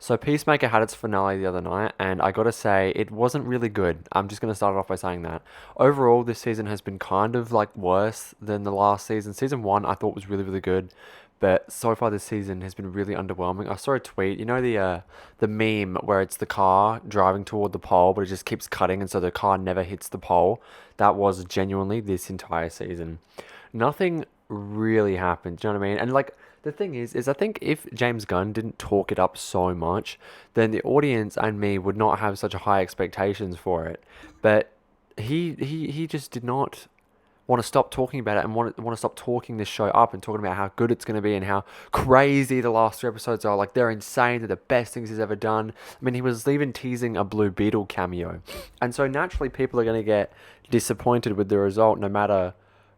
So Peacemaker had its finale the other night, and I gotta say, it wasn't really good. I'm just gonna start it off by saying that. Overall, this season has been kind of like worse than the last season. Season one I thought was really, really good, but so far this season has been really underwhelming. I saw a tweet, the meme where it's the car driving toward the pole, but it just keeps cutting, and so the car never hits the pole. That was genuinely this entire season. Nothing really happened. Do you know what I mean? And like the thing is I think if James Gunn didn't talk it up so much, then the audience and me would not have such high expectations for it. But he just did not want to stop talking about it and want to stop talking this show up and talking about how good it's going to be and how crazy the last three episodes are. Like, they're insane. They're the best things he's ever done. I mean, he was even teasing a Blue Beetle cameo. And so naturally people are going to get disappointed with the result no matter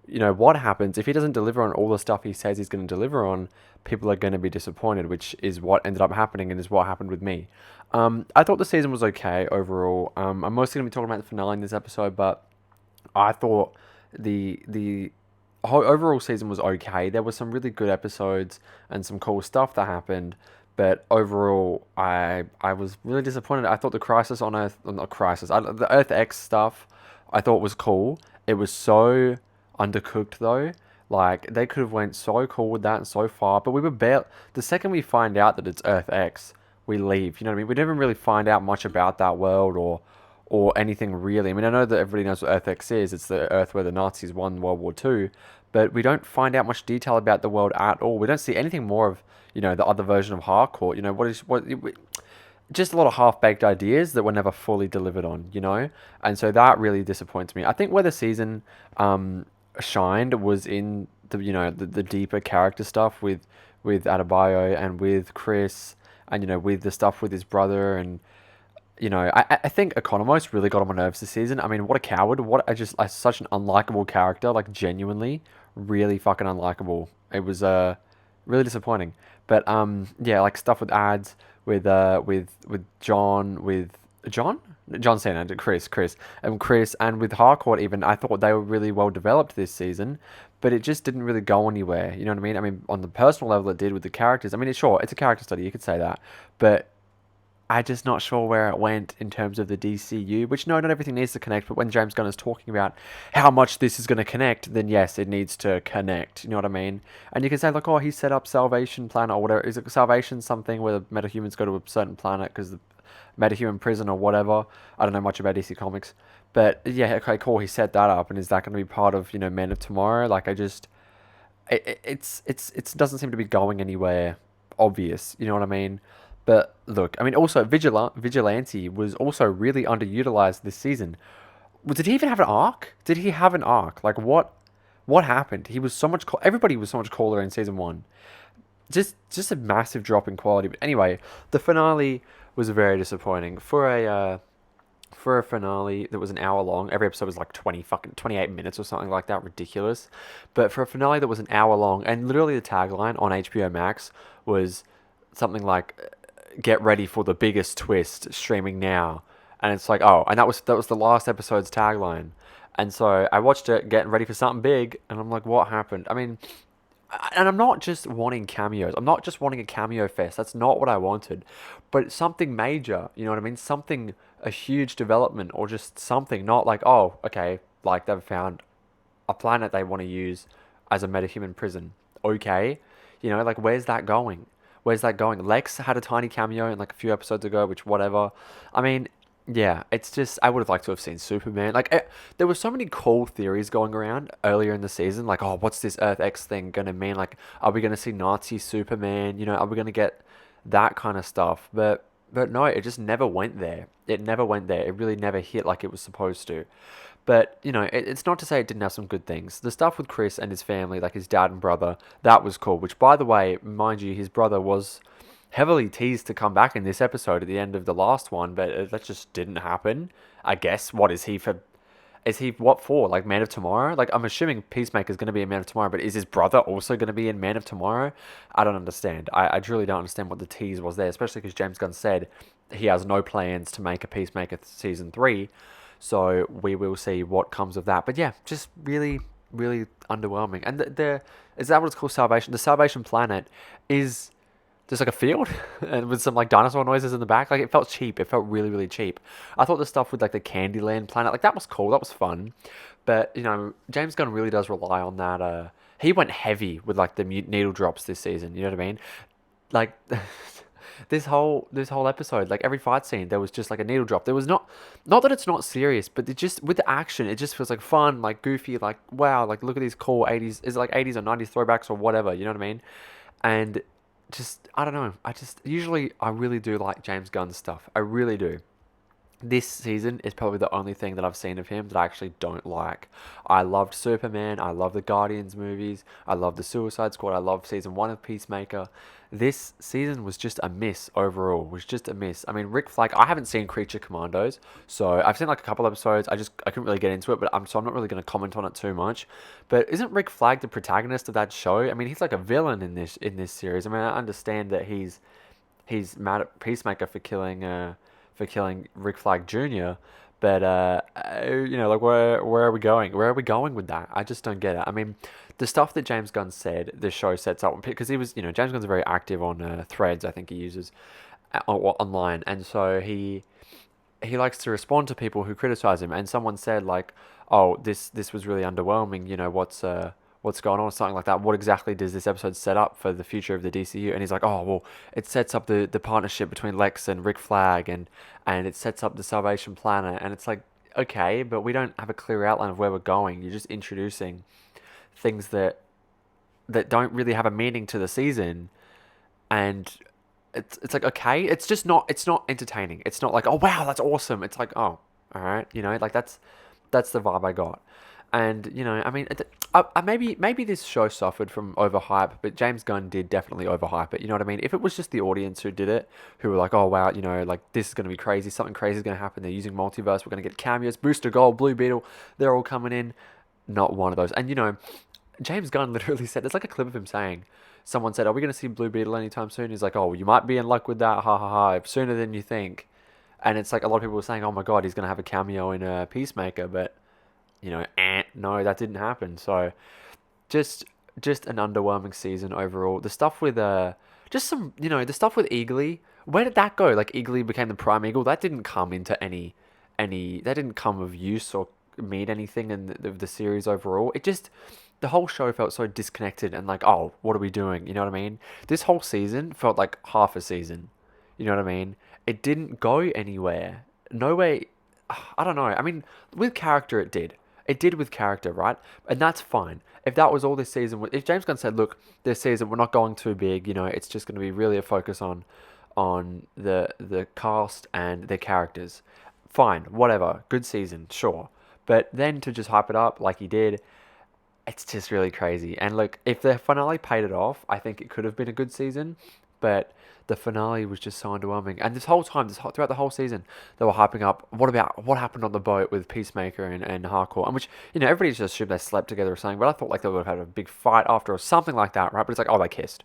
what happens. If he doesn't deliver on all the stuff he says he's going to deliver on, people are going to be disappointed, which is what ended up happening and is what happened with me. I thought the season was okay overall. I'm mostly going to be talking about the finale in this episode, but I thought the whole overall season was okay. There were some really good episodes and some cool stuff that happened, but overall, I was really disappointed. I thought the Crisis on Earth, not Crisis, the Earth X stuff, I thought was cool. It was so undercooked though. Like, they could have went so cool with that and so far, but we were barely. The second we find out that it's Earth X, we leave. You know what I mean? We never really find out much about that world or anything really. I mean, I know that everybody knows what Earth X is. It's the Earth where the Nazis won World War Two, but we don't find out much detail about the world at all. We don't see anything more of the other version of Harcourt. Just a lot of half-baked ideas that were never fully delivered on. And so that really disappoints me. I think where the season shined was in the deeper character stuff with Adebayo and with Chris, and with the stuff with his brother. And I think Economos really got on my nerves this season. I mean, what a coward. Such an unlikable character. Like, genuinely, really fucking unlikable. It was really disappointing. But yeah, like stuff with ads, with John Cena, Chris, and with Harcourt even. I thought they were really well developed this season, but it just didn't really go anywhere. You know what I mean? I mean, on the personal level, it did with the characters. I mean, it's a character study. You could say that, but I'm just not sure where it went in terms of the DCU, which, no, not everything needs to connect, but when James Gunn is talking about how much this is going to connect, then yes, it needs to connect. You know what I mean? And you can say, like, oh, he set up Salvation Planet or whatever. Is it Salvation something where the metahumans go to a certain planet because the metahuman prison or whatever? I don't know much about DC Comics. But yeah, okay, cool, he set that up, and is that going to be part of, Man of Tomorrow? Like, it doesn't seem to be going anywhere obvious. You know what I mean? But look, I mean, also Vigilante was also really underutilized this season. Did he even have an arc? Did he have an arc? Like, what happened? He was so much. Everybody was so much cooler in season one. Just a massive drop in quality. But anyway, the finale was very disappointing for a finale that was an hour long. Every episode was like 28 minutes or something like that, ridiculous. But for a finale that was an hour long, and literally the tagline on HBO Max was something like, "Get ready for the biggest twist, streaming now." And it's like, oh, and that was the last episode's tagline. And so I watched it, getting ready for something big, and I'm like, what happened? I mean, and I'm not just wanting cameos. I'm not just wanting a cameo fest. That's not what I wanted. But something major, you know what I mean? Something, a huge development, or just something, not like, oh, okay, like they've found a planet they want to use as a metahuman prison. Okay. Like, where's that going? Where's that going? Lex had a tiny cameo in like a few episodes ago, which whatever. I mean, yeah, it's just, I would have liked to have seen Superman. Like, there were so many cool theories going around earlier in the season. Like, oh, what's this Earth X thing going to mean? Like, are we going to see Nazi Superman? Are we going to get that kind of stuff? But no, it just never went there. It never went there. It really never hit like it was supposed to. But, it's not to say it didn't have some good things. The stuff with Chris and his family, like his dad and brother, that was cool. Which, by the way, mind you, his brother was heavily teased to come back in this episode at the end of the last one, but that just didn't happen. I guess. What is he for? Is he what for? Like, Man of Tomorrow? Like, I'm assuming Peacemaker is going to be in Man of Tomorrow, but is his brother also going to be in Man of Tomorrow? I don't understand. I truly don't understand what the tease was there, especially because James Gunn said he has no plans to make a Peacemaker season 3. So we will see what comes of that. But yeah, just really, really underwhelming. And is that what it's called, Salvation? The Salvation Planet is just like a field and with some like dinosaur noises in the back. Like it felt cheap. It felt really, really cheap. I thought the stuff with like the Candyland planet, like that was cool. That was fun. But James Gunn really does rely on that. He went heavy with like the needle drops this season. You know what I mean? Like this whole episode, like every fight scene, there was just like a needle drop. There was not that it's not serious, but it just with the action, it just feels like fun, like goofy, like wow, like look at these cool 80s, is it like 80s or 90s throwbacks or whatever, you know what I mean? And just I don't know. I just usually I really do like James Gunn's stuff. I really do. This season is probably the only thing that I've seen of him that I actually don't like. I loved Superman. I love the Guardians movies. I love the Suicide Squad. I love season one of Peacemaker. This season was just a miss overall. Was just a miss. I mean, Rick Flag. I haven't seen Creature Commandos, so I've seen like a couple episodes. I couldn't really get into it, but I'm not really going to comment on it too much. But isn't Rick Flag the protagonist of that show? I mean, he's like a villain in this series. I mean, I understand that he's mad at Peacemaker for killing Rick Flag Jr. But like where are we going? Where are we going with that? I just don't get it. I mean, the stuff that James Gunn said, the show sets up because he was, James Gunn's very active on threads. I think he uses online, and so he likes to respond to people who criticize him. And someone said like, "Oh, this was really underwhelming. What's going on?" Or something like that. What exactly does this episode set up for the future of the DCU? And he's like, "Oh, well, it sets up the partnership between Lex and Rick Flag, and it sets up the Salvation Planet." And it's like, okay, but we don't have a clear outline of where we're going. You're just introducing things that don't really have a meaning to the season, and it's like okay, it's not entertaining. It's not like oh wow that's awesome. It's like oh all right, like that's the vibe I got. And I mean, maybe this show suffered from overhype, but James Gunn did definitely overhype it. You know what I mean? If it was just the audience who did it, who were like, "Oh wow, like this is gonna be crazy. Something crazy is gonna happen. They're using multiverse. We're gonna get cameos. Booster Gold, Blue Beetle. They're all coming in." Not one of those. And James Gunn literally said, there's like a clip of him saying, someone said, "Are we gonna see Blue Beetle anytime soon?" He's like, "Oh, you might be in luck with that. Ha ha ha. Sooner than you think." And it's like a lot of people were saying, "Oh my god, he's gonna have a cameo in Peacemaker," but no, that didn't happen. So just just an underwhelming season overall. The stuff with just some the stuff with Eagly. Where did that go? Like Eagly became the Prime Eagle. That didn't come into any. That didn't come of use or mean anything in the series overall. It just the whole show felt so disconnected and like, oh, what are we doing? You know what I mean? This whole season felt like half a season. You know what I mean? It didn't go anywhere. No way. I don't know. I mean, with character, it did. It did with character, right? And that's fine. If that was all this season, if James Gunn said, "Look, this season we're not going too big. It's just going to be really a focus on the cast and their characters," fine, whatever, good season, sure. But then to just hype it up like he did, it's just really crazy. And look, if the finale paid it off, I think it could have been a good season. But the finale was just so underwhelming. And this whole time, throughout the whole season, they were hyping up. What happened on the boat with Peacemaker and Hardcore? And which everybody just assumed they slept together or something. But I thought like they would have had a big fight after or something like that, right? But it's like, oh, they kissed.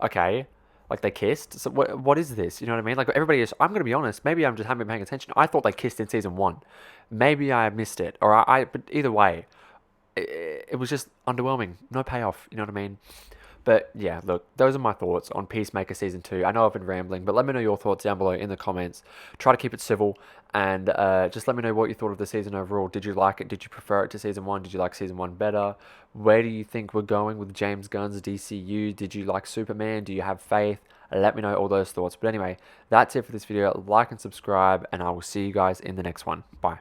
Okay, like they kissed. So what is this? You know what I mean? Like everybody is. I'm gonna be honest. Maybe I'm just haven't been paying attention. I thought they kissed in season one. Maybe I missed it, or But either way, it was just underwhelming. No payoff. You know what I mean? But yeah, look, those are my thoughts on Peacemaker season two. I know I've been rambling, but let me know your thoughts down below in the comments. Try to keep it civil, and just let me know what you thought of the season overall. Did you like it? Did you prefer it to season one? Did you like season one better? Where do you think we're going with James Gunn's DCU? Did you like Superman? Do you have faith? Let me know all those thoughts. But anyway, that's it for this video. Like and subscribe, and I will see you guys in the next one. Bye.